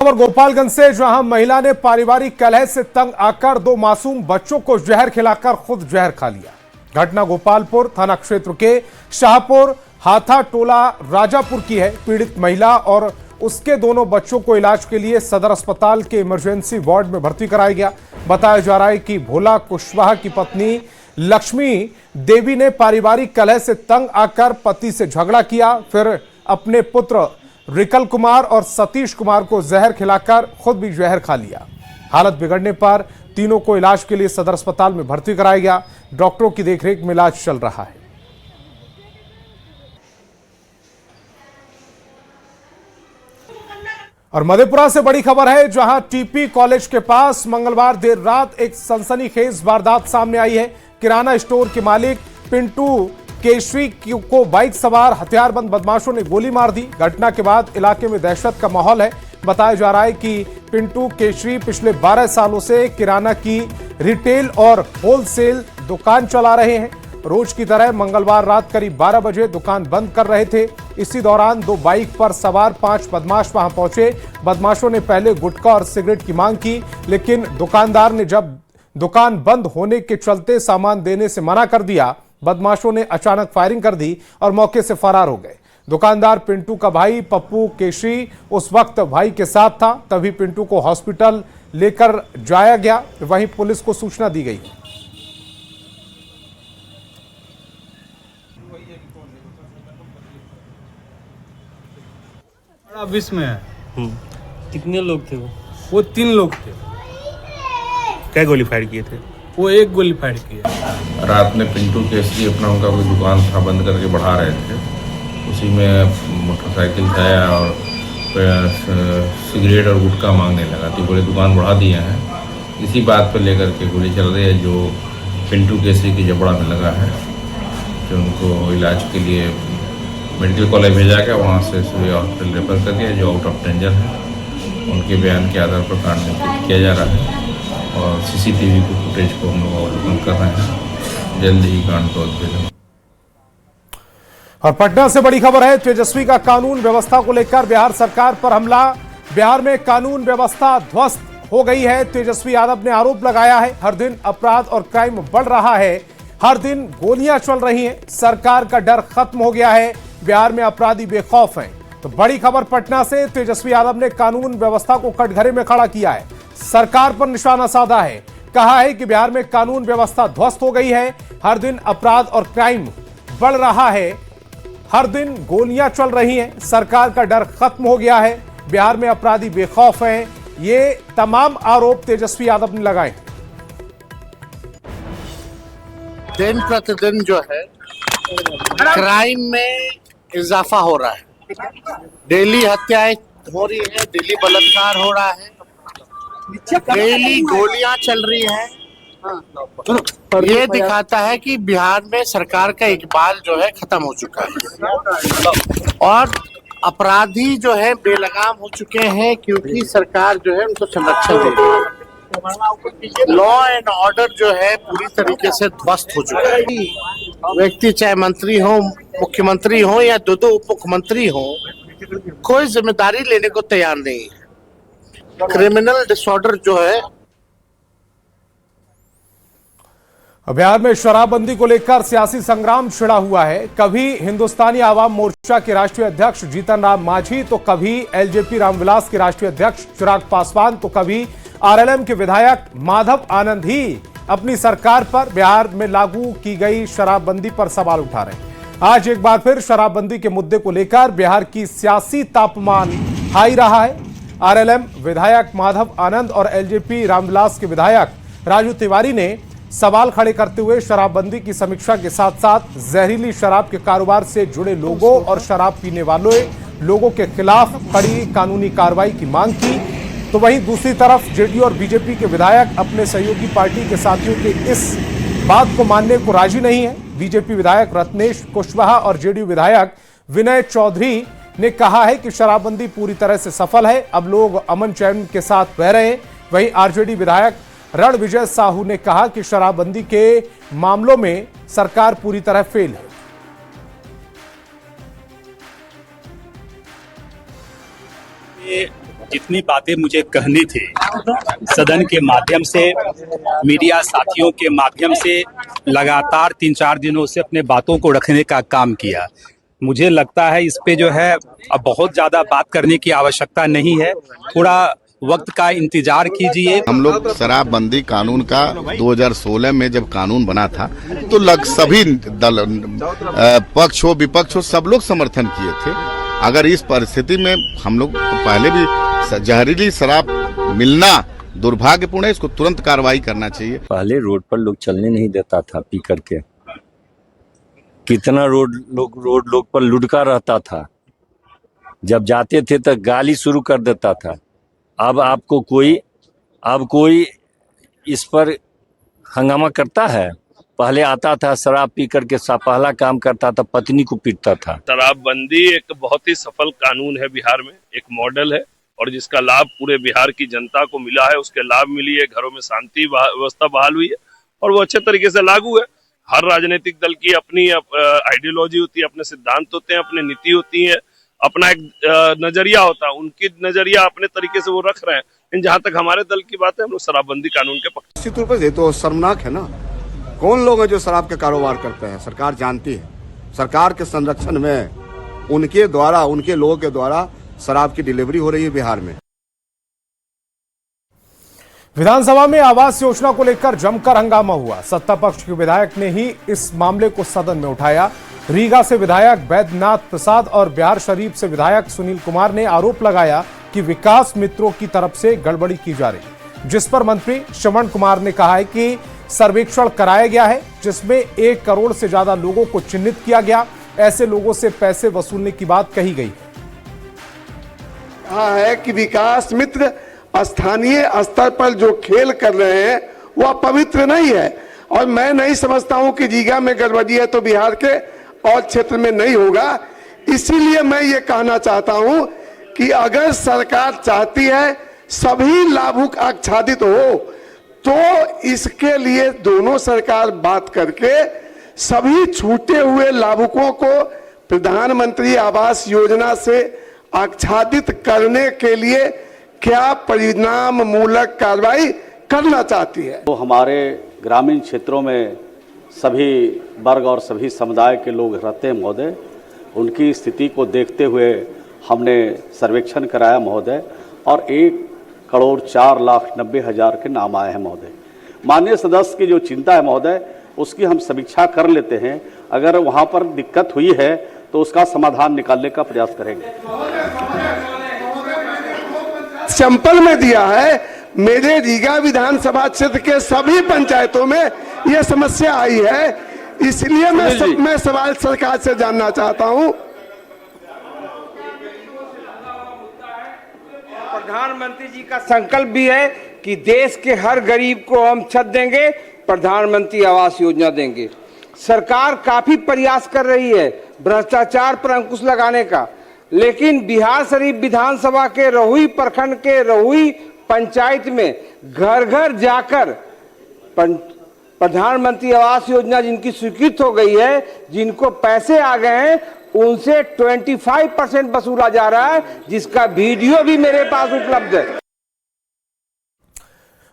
खबर गोपालगंज से, जहां महिला ने पारिवारिक कलह से तंग आकर दो मासूम बच्चों को जहर खिलाकर खुद जहर खा लिया। घटना गोपालपुर थाना क्षेत्र के शाहपुर हाथा टोला राजापुर की है। पीड़ित महिला और उसके दोनों बच्चों को इलाज के लिए सदर अस्पताल के इमरजेंसी वार्ड में भर्ती कराया गया। बताया जा रहा है कि भोला कुशवाहा की पत्नी लक्ष्मी देवी ने पारिवारिक कलह से तंग आकर पति से झगड़ा किया, फिर अपने पुत्र रिकल कुमार और सतीश कुमार को जहर खिलाकर खुद भी जहर खा लिया। हालत बिगड़ने पर तीनों को इलाज के लिए सदर अस्पताल में भर्ती कराया गया। डॉक्टरों की देखरेख में इलाज चल रहा है। और मधेपुरा से बड़ी खबर है, जहां टीपी कॉलेज के पास मंगलवार देर रात एक सनसनीखेज वारदात सामने आई है। किराना स्टोर के मालिक पिंटू केशरी को बाइक सवार हथियारबंद बदमाशों ने गोली मार दी। घटना के बाद इलाके में दहशत का माहौल है। बताया जा रहा है कि पिंटू केशरी पिछले 12 सालों से किराना की रिटेल और होलसेल दुकान चला रहे हैं। रोज की तरह मंगलवार रात करीब 12 बजे दुकान बंद कर रहे थे। इसी दौरान दो बाइक पर सवार 5 बदमाश वहां पहुंचे। बदमाशों ने पहले गुटखा और सिगरेट की मांग की, लेकिन दुकानदार ने जब दुकान बंद होने के चलते सामान देने से मना कर दिया। बदमाशों ने अचानक फायरिंग कर दी और मौके से फरार हो गए। दुकानदार पिंटू का भाई पप्पू केशरी उस वक्त भाई के साथ था। तभी पिंटू को हॉस्पिटल लेकर जाया गया, वहीं पुलिस को सूचना दी गई। ऑफिस में है। कितने लोग थे वो 3 लोग थे। क्या गोली फायर किए थे? वो एक गोली फायर किया। रात में पिंटू केसरी अपना उनका कोई दुकान था बंद करके बढ़ा रहे थे। उसी में मोटरसाइकिल था और सिगरेट और गुटखा मांगने लगा तो बोले दुकान बढ़ा दिए हैं। इसी बात पर लेकर के गोली चल रही है, जो पिंटू केसरी की जबड़ा में लगा है, जो उनको इलाज के लिए मेडिकल कॉलेज भेजा गया। वहाँ से सूर्य हॉस्पिटल रेफर कर दिया, जो आउट ऑफ डेंजर है। उनके बयान के आधार पर कांड किया जा रहा है और सीसीटीवी को फुटेज को हम लोग अवलोकन कर रहे हैं। जल्द ही कांड को उद्भेदन। और पटना से बड़ी खबर है, तेजस्वी का कानून व्यवस्था को लेकर बिहार सरकार पर हमला। बिहार में कानून व्यवस्था ध्वस्त हो गई है। तेजस्वी यादव ने आरोप लगाया है, हर दिन अपराध और क्राइम बढ़ रहा है, हर दिन गोलियां चल रही हैं, सरकार का डर खत्म हो गया है, बिहार में अपराधी बेखौफ हैं। तो बड़ी खबर पटना से, तेजस्वी यादव ने कानून व्यवस्था को कटघरे में खड़ा किया है, सरकार पर निशाना साधा है। कहा है कि बिहार में कानून व्यवस्था ध्वस्त हो गई है, हर दिन अपराध और क्राइम बढ़ रहा है, हर दिन गोलियां चल रही हैं, सरकार का डर खत्म हो गया है, बिहार में अपराधी बेखौफ हैं। ये तमाम आरोप तेजस्वी यादव ने लगाए। दिन प्रतिदिन जो है क्राइम में इजाफा हो रहा है। डेली हत्याएं हो रही है, डेली बलात्कार हो रहा है, डेली गोलियां चल रही हैं। ये दिखाता है कि बिहार में सरकार का इकबाल जो है खत्म हो चुका है और अपराधी जो है बेलगाम हो चुके हैं, क्योंकि सरकार जो है उनको संरक्षण दे रही है। लॉ एंड ऑर्डर जो है पूरी तरीके से ध्वस्त हो चुका है। व्यक्ति चाहे मंत्री हो, मुख्यमंत्री हो या दो उप मुख्यमंत्री हो, कोई जिम्मेदारी लेने को तैयार नहीं है। क्रिमिनल डिसऑर्डर जो है। बिहार में शराबबंदी को लेकर सियासी संग्राम छिड़ा हुआ है। कभी हिंदुस्तानी आवाम मोर्चा के राष्ट्रीय अध्यक्ष जीतन राम मांझी, तो कभी एलजेपी रामविलास के राष्ट्रीय अध्यक्ष चिराग पासवान, तो कभी आरएलएम के विधायक माधव आनंद ही अपनी सरकार पर बिहार में लागू की गई शराबबंदी पर सवाल उठा रहे हैं। आज एक बार फिर शराबबंदी के मुद्दे को लेकर बिहार की सियासी तापमान हाई रहा है। आरएलएम विधायक माधव आनंद और एलजेपी रामविलास के विधायक राजू तिवारी ने सवाल खड़े करते हुए शराबबंदी की समीक्षा के साथ साथ जहरीली शराब के कारोबार से जुड़े लोगों और शराब पीने वालों लोगों के खिलाफ कड़ी कानूनी कार्रवाई की मांग की। तो वहीं दूसरी तरफ जेडीयू और बीजेपी के विधायक अपने सहयोगी पार्टी के साथियों के इस बात को मानने को राजी नहीं है। बीजेपी विधायक रत्नेश कुशवाहा और जेडीयू विधायक विनय चौधरी ने कहा है कि शराबबंदी पूरी तरह से सफल है, अब लोग अमन चैन के साथ रह रहे हैं। वहीं आरजेडी विधायक रणविजय साहू ने कहा कि शराबबंदी के मामलों में सरकार पूरी तरह फेल है। जितनी बातें मुझे कहनी थी सदन के माध्यम से, मीडिया साथियों के माध्यम से लगातार 3-4 दिनों से अपने बातों को रखने का काम किया। मुझे लगता है इस पे जो है अब बहुत ज़्यादा बात करने की आवश्यकता नहीं है, थोड़ा वक्त का इंतजार कीजिए। हम लोग शराबबंदी कानून का 2016 में जब कानून बना था तो सभी दल, पक्ष हो विपक्ष हो, सब लोग समर्थन किए थे। अगर इस परिस्थिति में हम लोग पहले भी जहरीली शराब मिलना दुर्भाग्यपूर्ण है, इसको तुरंत कार्रवाई करना चाहिए। पहले रोड पर लोग चलने नहीं देता था पी करके, कितना रोड पर लुढ़का रहता था, जब जाते थे तो गाली शुरू कर देता था। अब कोई इस पर हंगामा करता है। पहले आता था शराब पी करके पहला काम करता था, पत्नी को पीटता था। शराबबंदी एक बहुत ही सफल कानून है बिहार में, एक मॉडल है और जिसका लाभ पूरे बिहार की जनता को मिला है। उसके लाभ मिली है, घरों में शांति व्यवस्था बहाल हुई है और वो अच्छे तरीके से लागू है। हर राजनीतिक दल की अपनी आइडियोलॉजी होती है, अपने सिद्धांत होते हैं, अपनी नीति होती है, अपना एक नजरिया होता है। उनकी नजरिया अपने तरीके से वो रख रहे हैं, लेकिन जहाँ तक हमारे दल की बात है, हम लोग शराबबंदी कानून के पक्ष। निश्चित रूप से तो शर्मनाक है ना। कौन लोग हैं जो शराब का कारोबार करते हैं? सरकार जानती है। सरकार के संरक्षण में उनके द्वारा, उनके लोगों के द्वारा शराब की डिलीवरी हो रही है बिहार में। विधानसभा में आवास योजना को लेकर जमकर हंगामा हुआ। सत्ता पक्ष के विधायक ने ही इस मामले को सदन में उठाया। रीगा से विधायक बैद्यनाथ प्रसाद और बिहार शरीफ से विधायक सुनील कुमार ने आरोप लगाया कि विकास मित्रों की तरफ से गड़बड़ी की जा रही, जिस पर मंत्री श्रवण कुमार ने कहा है कि सर्वेक्षण कराया गया है जिसमें 1 करोड़ से ज्यादा लोगों को चिन्हित किया गया। ऐसे लोगों से पैसे वसूलने की बात कही गई है कि विकास मित्र स्थानीय स्तर पर जो खेल कर रहे हैं वह पवित्र नहीं है और मैं नहीं समझता हूं कि रीगा में गड़बड़ी है तो बिहार के और क्षेत्र में नहीं होगा। इसीलिए मैं ये कहना चाहता हूं कि अगर सरकार चाहती है सभी लाभुक आच्छादित हो तो इसके लिए दोनों सरकार बात करके सभी छूटे हुए लाभुकों को प्रधानमंत्री आवास योजना से आच्छादित करने के लिए क्या परिणाम मूलक कार्रवाई करना चाहती है। तो हमारे ग्रामीण क्षेत्रों में सभी वर्ग और सभी समुदाय के लोग रहते हैं महोदय, उनकी स्थिति को देखते हुए हमने सर्वेक्षण कराया महोदय और 1,04,90,000 के नाम आए हैं महोदय। माननीय सदस्य की जो चिंता है महोदय उसकी हम समीक्षा कर लेते हैं, अगर वहां पर दिक्कत हुई है तो उसका समाधान निकालने का प्रयास करेंगे। सैंपल में दिया है, मेरे रीगा विधानसभा क्षेत्र के सभी पंचायतों में यह समस्या आई है, इसलिए मैं सवाल सरकार से जानना चाहता हूं। प्रधानमंत्री जी का संकल्प भी है कि देश के हर गरीब को हम छत देंगे, प्रधानमंत्री आवास योजना देंगे। सरकार काफी प्रयास कर रही है भ्रष्टाचार पर अंकुश लगाने का, लेकिन बिहार शरीफ विधानसभा के रहुई प्रखंड के रहुई पंचायत में घर घर जाकर प्रधानमंत्री आवास योजना जिनकी स्वीकृत हो गई है, जिनको पैसे आ गए हैं, उनसे 25% वसूला जा रहा है, जिसका वीडियो भी मेरे पास उपलब्ध है।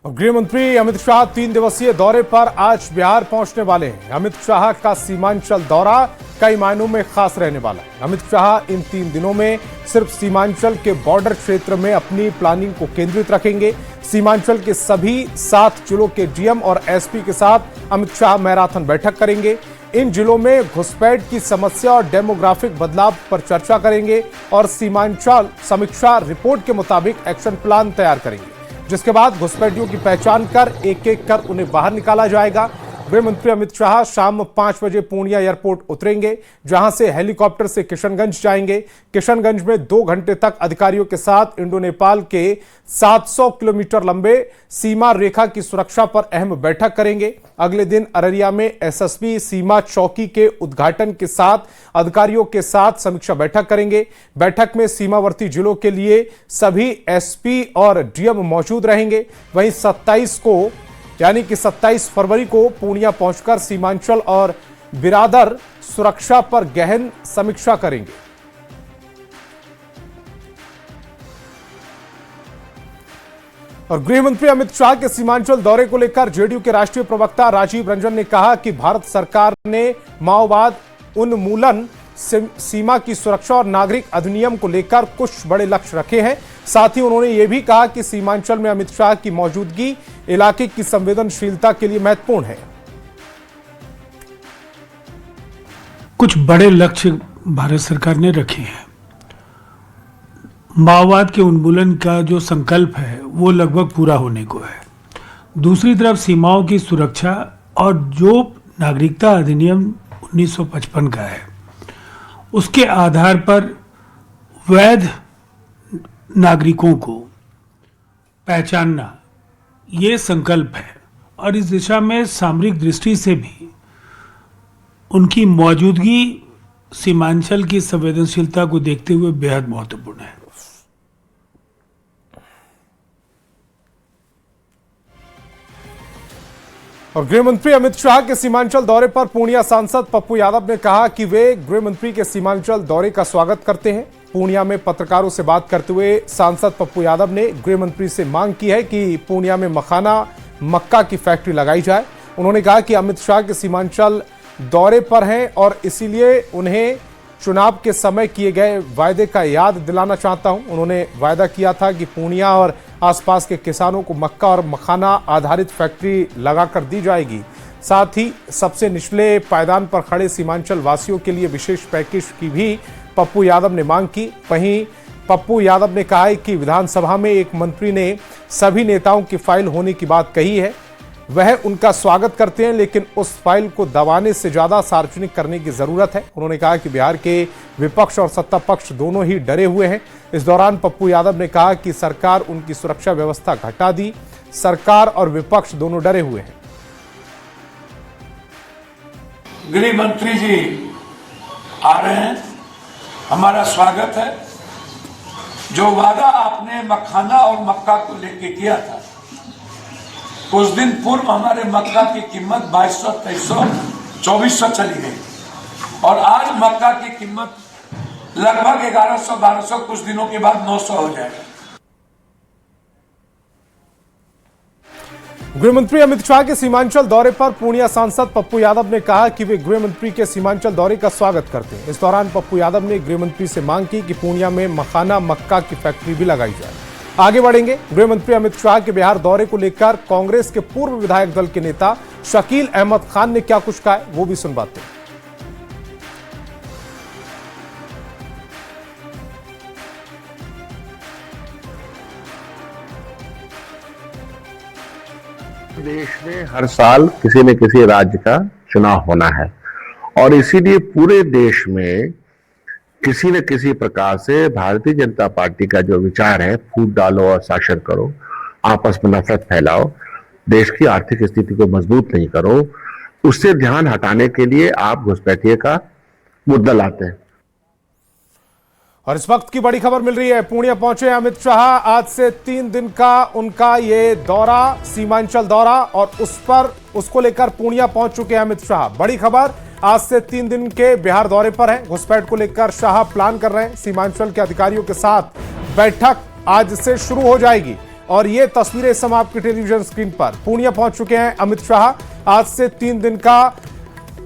गृह मंत्री अमित शाह 3 दिवसीय दौरे पर आज बिहार पहुंचने वाले हैं। अमित शाह का सीमांचल दौरा कई मायनों में खास रहने वाला है। अमित शाह इन 3 दिनों में सिर्फ सीमांचल के बॉर्डर क्षेत्र में अपनी प्लानिंग को केंद्रित रखेंगे। सीमांचल के सभी 7 जिलों के डीएम और एसपी के साथ अमित शाह मैराथन बैठक करेंगे। इन जिलों में घुसपैठ की समस्या और डेमोग्राफिक बदलाव पर चर्चा करेंगे और सीमांचल समीक्षा रिपोर्ट के मुताबिक एक्शन प्लान तैयार करेंगे, जिसके बाद घुसपैठियों की पहचान कर एक-एक कर उन्हें बाहर निकाला जाएगा। गृह मंत्री अमित शाह शाम 5 बजे पूर्णिया एयरपोर्ट उतरेंगे, जहां से हेलीकॉप्टर से किशनगंज जाएंगे। किशनगंज में 2 घंटे तक अधिकारियों के साथ इंडो नेपाल के 700 किलोमीटर लंबे सीमा रेखा की सुरक्षा पर अहम बैठक करेंगे। अगले दिन अररिया में एसएसबी सीमा चौकी के उद्घाटन के साथ अधिकारियों के साथ समीक्षा बैठक करेंगे। बैठक में सीमावर्ती जिलों के लिए सभी एसपी और डीएम मौजूद रहेंगे। वहीं 27 फरवरी को पूर्णिया पहुंचकर सीमांचल और बिरादर सुरक्षा पर गहन समीक्षा करेंगे। और गृह मंत्री अमित शाह के सीमांचल दौरे को लेकर जेडीयू के राष्ट्रीय प्रवक्ता राजीव रंजन ने कहा कि भारत सरकार ने माओवाद उन्मूलन, सीमा की सुरक्षा और नागरिक अधिनियम को लेकर कुछ बड़े लक्ष्य रखे हैं। साथ ही उन्होंने यह भी कहा कि सीमांचल में अमित शाह की मौजूदगी इलाके की संवेदनशीलता के लिए महत्वपूर्ण है। कुछ बड़े लक्ष्य भारत सरकार ने रखे हैं। माओवाद के उन्मूलन का जो संकल्प है वो लगभग पूरा होने को है। दूसरी तरफ सीमाओं की सुरक्षा और जो नागरिकता अधिनियम 1955 का है उसके आधार पर वैध नागरिकों को पहचानना ये संकल्प है और इस दिशा में सामरिक दृष्टि से भी उनकी मौजूदगी सीमांचल की संवेदनशीलता को देखते हुए बेहद महत्वपूर्ण है। और गृह मंत्री अमित शाह के सीमांचल दौरे पर पूर्णिया सांसद पप्पू यादव ने कहा कि वे गृह मंत्री के सीमांचल दौरे का स्वागत करते हैं। पूर्णिया में पत्रकारों से बात करते हुए सांसद पप्पू यादव ने गृह मंत्री से मांग की है कि पूर्णिया में मखाना मक्का की फैक्ट्री लगाई जाए। उन्होंने कहा कि अमित शाह के सीमांचल दौरे पर हैं और इसीलिए उन्हें चुनाव के समय किए गए वायदे का याद दिलाना चाहता हूं। उन्होंने वायदा किया था कि पूर्णिया और आसपास के किसानों को मक्का और मखाना आधारित फैक्ट्री लगाकर दी जाएगी। साथ ही सबसे निचले पायदान पर खड़े सीमांचल वासियों के लिए विशेष पैकेज की भी पप्पू यादव ने मांग की। वहीं पप्पू यादव ने कहा है कि विधानसभा में एक मंत्री ने सभी नेताओं की फाइल होने की बात कही है, वह उनका स्वागत करते हैं, लेकिन उस फाइल को दबाने से ज्यादा सार्वजनिक करने की जरूरत है। उन्होंने कहा कि बिहार के विपक्ष और सत्ता पक्ष दोनों ही डरे हुए हैं। इस दौरान पप्पू यादव ने कहा कि सरकार उनकी सुरक्षा व्यवस्था घटा दी, सरकार और विपक्ष दोनों डरे हुए हैं। गृह मंत्री जी आ रहे हैं, हमारा स्वागत है। जो वादा आपने मखाना और मक्का को लेके किया था, कुछ दिन पूर्व हमारे मक्का की कीमत 2200, 2300, 2400 चली गई और आज मक्का की कीमत लगभग 1100, 1200, कुछ दिनों के बाद 900 हो जाएगा। गृह मंत्री अमित शाह के सीमांचल दौरे पर पूर्णिया सांसद पप्पू यादव ने कहा कि वे गृह मंत्री के सीमांचल दौरे का स्वागत करते हैं। इस दौरान पप्पू यादव ने गृह मंत्री से मांग की कि पूर्णिया में मखाना मक्का की फैक्ट्री भी लगाई जाए। आगे बढ़ेंगे। गृह मंत्री अमित शाह के बिहार दौरे को लेकर कांग्रेस के पूर्व विधायक दल के नेता शकील अहमद खान ने क्या कुछ कहा है, वो भी सुनवाते हैं। देश में हर साल किसी न किसी राज्य का चुनाव होना है और इसीलिए पूरे देश में किसी न किसी प्रकार से भारतीय जनता पार्टी का जो विचार है, फूट डालो और शासन करो, आपस में नफरत फैलाओ, देश की आर्थिक स्थिति को मजबूत नहीं करो, उससे ध्यान हटाने के लिए आप घुसपैठिए का मुद्दा लाते हैं। और इस वक्त की बड़ी खबर मिल रही है, पूर्णिया पहुंचे अमित शाह। आज से 3 दिन का उनका ये दौरा, सीमांचल दौरा, और उसको लेकर पूर्णिया पहुंच चुके हैं अमित शाह। बड़ी खबर, आज से 3 दिन के बिहार दौरे पर हैं। घुसपैठ को लेकर शाह प्लान कर रहे हैं। सीमांचल के अधिकारियों के साथ बैठक आज से शुरू हो जाएगी और ये तस्वीरें इस समय आपकी टेलीविजन स्क्रीन पर। पूर्णिया पहुंच चुके हैं अमित शाह। आज से 3 दिन का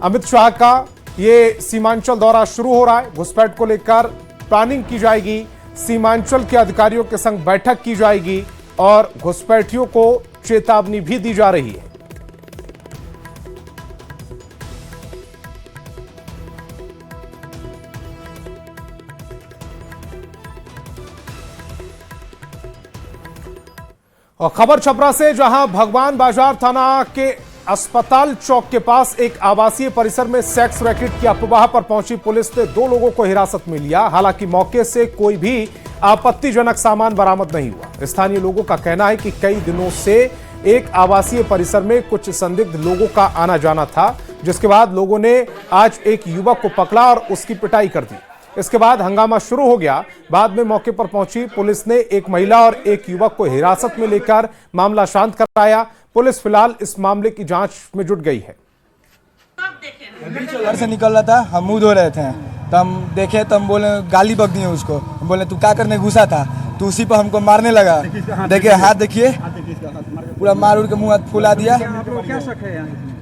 अमित शाह का ये सीमांचल दौरा शुरू हो रहा है। घुसपैठ को लेकर प्लानिंग की जाएगी, सीमांचल के अधिकारियों के संग बैठक की जाएगी और घुसपैठियों को चेतावनी भी दी जा रही है। और खबर छपरा से, जहां भगवान बाजार थाना के अस्पताल चौक के पास एक आवासीय परिसर में सेक्स रैकेट की अफवाह पर पहुंची पुलिस ने 2 लोगों को हिरासत में लिया। हालांकि मौके से कोई भी आपत्तिजनक सामान बरामद नहीं हुआ। स्थानीय लोगों का कहना है कि कई दिनों से एक आवासीय परिसर में कुछ संदिग्ध लोगों का आना जाना था, जिसके बाद लोगों ने आज एक युवक को पकड़ा और उसकी पिटाई कर दी। इसके बाद हंगामा शुरू हो गया। बाद में मौके पर पहुंची पुलिस ने एक महिला और एक युवक को हिरासत में लेकर मामला शांत कराया। पुलिस फिलहाल इस मामले की जांच में जुट गई है। घर से निकल रहा था, हम मुंह धो रहे थे, तो हम देखे तो हम बोले, गाली बक दिए उसको, हम बोले तू क्या करने घुसा था, तो उसी पर हमको मारने लगा। देखिए हाथ देखिए, पूरा मार उड़ के मुँह हाथ फुला दिया।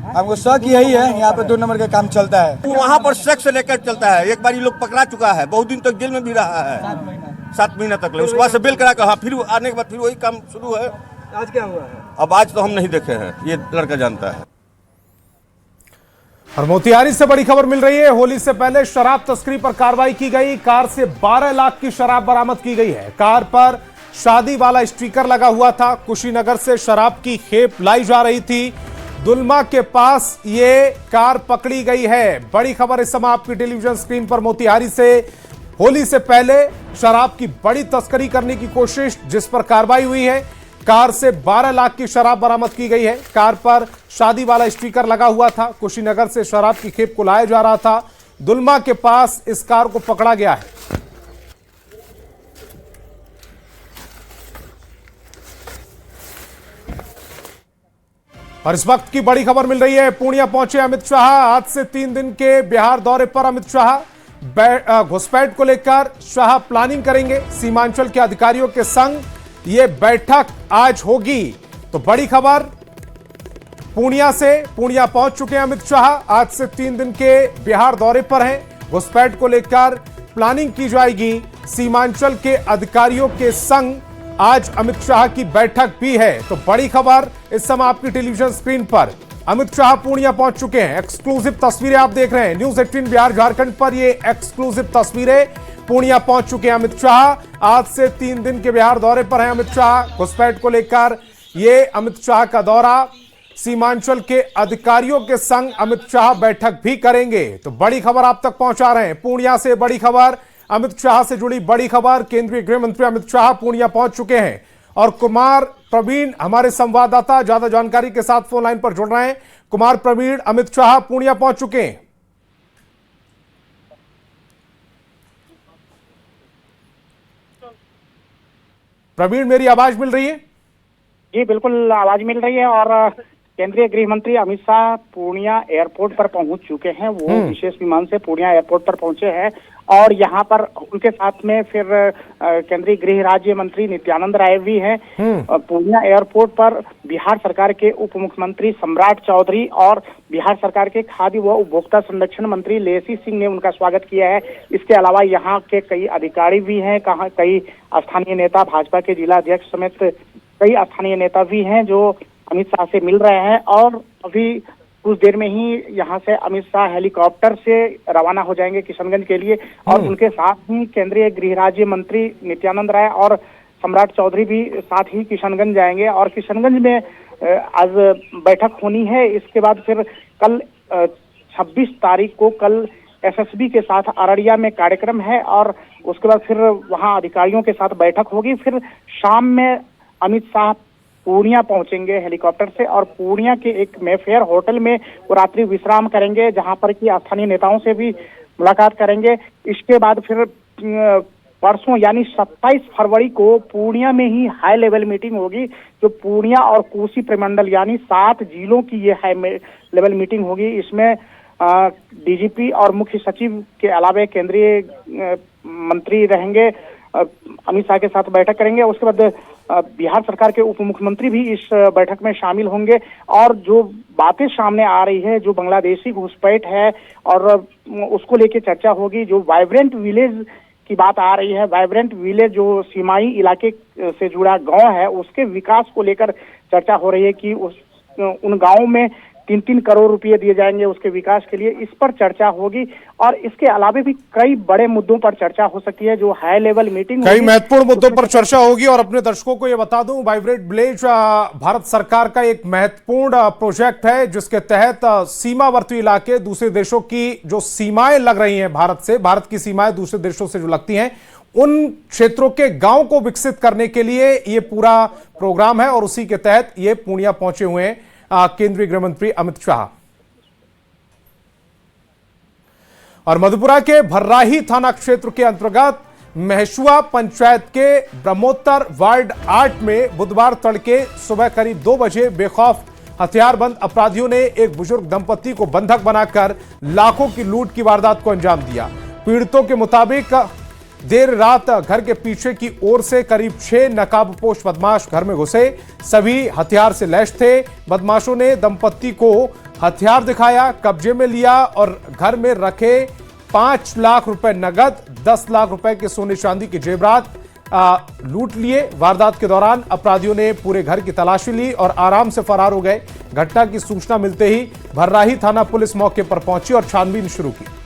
हमको शक यही है यहाँ पे 2 नंबर का काम चलता है। वहाँ पर सेक्स से लेकर चलता है। एक बार ये लोग पकड़ा चुका है, बहुत दिन तक जेल में भी रहा है, 7 महीना तक ले। उसके बाद से बेल करा कर फिर आने के बाद फिर वही काम शुरू है। आज क्या हुआ है? अब आज तो हम नहीं देखे हैं, ये लड़का जानता है। और मोतिहारी से बड़ी खबर मिल रही है। होली से पहले शराब तस्करी पर कार्रवाई की गई। कार से 12 लाख की शराब बरामद की गई है। कार पर शादी वाला स्टिकर लगा हुआ था। कुशीनगर से शराब की खेप लाई जा रही थी। दुलमा के पास ये कार पकड़ी गई है। बड़ी खबर इस समय आपकी टेलीविजन स्क्रीन पर मोतिहारी से। होली से पहले शराब की बड़ी तस्करी करने की कोशिश, जिस पर कार्रवाई हुई है। कार से 12 लाख की शराब बरामद की गई है। कार पर शादी वाला स्टिकर लगा हुआ था। कुशीनगर से शराब की खेप को लाया जा रहा था। दुलमा के पास इस कार को पकड़ा गया है। और इस वक्त की बड़ी खबर मिल रही है। पूर्णिया पहुंचे अमित शाह। आज से 3 दिन के बिहार दौरे पर अमित शाह। घुसपैठ को लेकर शाह प्लानिंग करेंगे। सीमांचल के अधिकारियों के संग ये बैठक आज होगी। तो बड़ी खबर पूर्णिया से। पूर्णिया पहुंच चुके हैं अमित शाह। आज से 3 दिन के बिहार दौरे पर हैं। घुसपैठ को लेकर प्लानिंग की जाएगी। सीमांचल के अधिकारियों के संग आज अमित शाह की बैठक भी है। तो बड़ी खबर इस समय आपकी टेलीविजन स्क्रीन पर। अमित शाह पूर्णिया पहुंच चुके हैं। एक्सक्लूसिव तस्वीरें आप देख रहे हैं न्यूज 18 बिहार झारखंड पर। ये एक्सक्लूसिव तस्वीरें। पूर्णिया पहुंच चुके हैं अमित शाह। आज से 3 दिन के बिहार दौरे पर हैं अमित शाह। घुसपैठ को लेकर ये अमित शाह का दौरा। सीमांचल के अधिकारियों के संग अमित शाह बैठक भी करेंगे। तो बड़ी खबर आप तक पहुंचा रहे हैं। पूर्णिया से बड़ी खबर, अमित शाह से जुड़ी बड़ी खबर। केंद्रीय गृह मंत्री अमित शाह पूर्णिया पहुंच चुके हैं। और कुमार प्रवीण हमारे संवाददाता ज्यादा जानकारी के साथ फोन लाइन पर जुड़ रहे हैं। कुमार प्रवीण, अमित शाह पूर्णिया पहुंच चुके हैं। प्रवीण, मेरी आवाज मिल रही है? जी बिल्कुल आवाज मिल रही है। और केंद्रीय गृह मंत्री अमित शाह पूर्णिया एयरपोर्ट पर पहुंच चुके हैं। वो विशेष विमान से पूर्णिया एयरपोर्ट पर पहुंचे हैं। और यहाँ पर उनके साथ में फिर केंद्रीय गृह राज्य मंत्री नित्यानंद राय भी हैं। पूर्णिया एयरपोर्ट पर बिहार सरकार के उप मुख्यमंत्री सम्राट चौधरी और बिहार सरकार के खाद्य व उपभोक्ता संरक्षण मंत्री लेसी सिंह ने उनका स्वागत किया है। इसके अलावा यहाँ के कई अधिकारी भी हैं। कई स्थानीय नेता, भाजपा के जिला अध्यक्ष समेत कई स्थानीय नेता भी हैं जो अमित शाह से मिल रहे हैं। और अभी कुछ देर में ही यहाँ से अमित शाह हेलीकॉप्टर से रवाना हो जाएंगे किशनगंज के लिए। और उनके साथ ही केंद्रीय गृह राज्य मंत्री नित्यानंद राय और सम्राट चौधरी भी साथ ही किशनगंज जाएंगे। और किशनगंज में आज बैठक होनी है। इसके बाद फिर कल 26 तारीख को कल एसएसबी के साथ अररिया में कार्यक्रम है। और उसके बाद फिर वहाँ अधिकारियों के साथ बैठक होगी। फिर शाम में अमित शाह पूर्णिया पहुंचेंगे हेलीकॉप्टर से। और पूर्णिया के एक मेफेयर होटल में वो रात्रि विश्राम करेंगे, जहां पर कि स्थानीय नेताओं से भी मुलाकात करेंगे। इसके बाद फिर परसों यानी 27 फरवरी को पूर्णिया में ही हाई लेवल मीटिंग होगी, जो पूर्णिया और कोसी प्रमंडल यानी 7 जिलों की ये हाई लेवल मीटिंग होगी। इसमें डीजीपी और मुख्य सचिव के अलावा केंद्रीय मंत्री रहेंगे, अमित शाह के साथ बैठक करेंगे। उसके बाद बिहार सरकार के उप मुख्यमंत्री भी इस बैठक में शामिल होंगे। और जो बातें सामने आ रही है, जो बांग्लादेशी घुसपैठ है और उसको लेके चर्चा होगी। जो वाइब्रेंट विलेज की बात आ रही है, वाइब्रेंट विलेज जो सीमाई इलाके से जुड़ा गांव है, उसके विकास को लेकर चर्चा हो रही है कि उन गांवों में 3-3 करोड़ रुपए दिए जाएंगे उसके विकास के लिए। इस पर चर्चा होगी। और इसके अलावा भी कई बड़े मुद्दों पर चर्चा हो सकती है, जो हाई लेवल मीटिंग कई महत्वपूर्ण मुद्दों पर चर्चा होगी। और अपने दर्शकों को यह बता दूं, वाइब्रेंट विलेज भारत सरकार का एक महत्वपूर्ण प्रोजेक्ट है, जिसके तहत सीमावर्ती इलाके, दूसरे देशों की जो सीमाएं लग रही हैं भारत से, भारत की सीमाएं दूसरे देशों से जो लगती हैं, उन क्षेत्रों के गांव को विकसित करने के लिए ये पूरा प्रोग्राम है। और उसी के तहत ये पूर्णिया पहुंचे हुए हैं केंद्रीय गृह मंत्री अमित शाह। और मधुपुरा के भर्राही थाना क्षेत्र के अंतर्गत महशुआ पंचायत के ब्रह्मोत्तर वार्ड 8 में बुधवार तड़के सुबह करीब 2 बजे बेखौफ हथियारबंद अपराधियों ने एक बुजुर्ग दंपत्ति को बंधक बनाकर लाखों की लूट की वारदात को अंजाम दिया। पीड़ितों के मुताबिक देर रात घर के पीछे की ओर से करीब 6 नकाबपोश बदमाश घर में घुसे। सभी हथियार से लैस थे। बदमाशों ने दंपत्ति को हथियार दिखाया, कब्जे में लिया और घर में रखे 5 लाख रुपए नगद, 10 लाख रुपए के सोने चांदी के जेवरात लूट लिए। वारदात के दौरान अपराधियों ने पूरे घर की तलाशी ली और आराम से फरार हो गए। घटना की सूचना मिलते ही भर्राही थाना पुलिस मौके पर पहुंची और छानबीन शुरू की।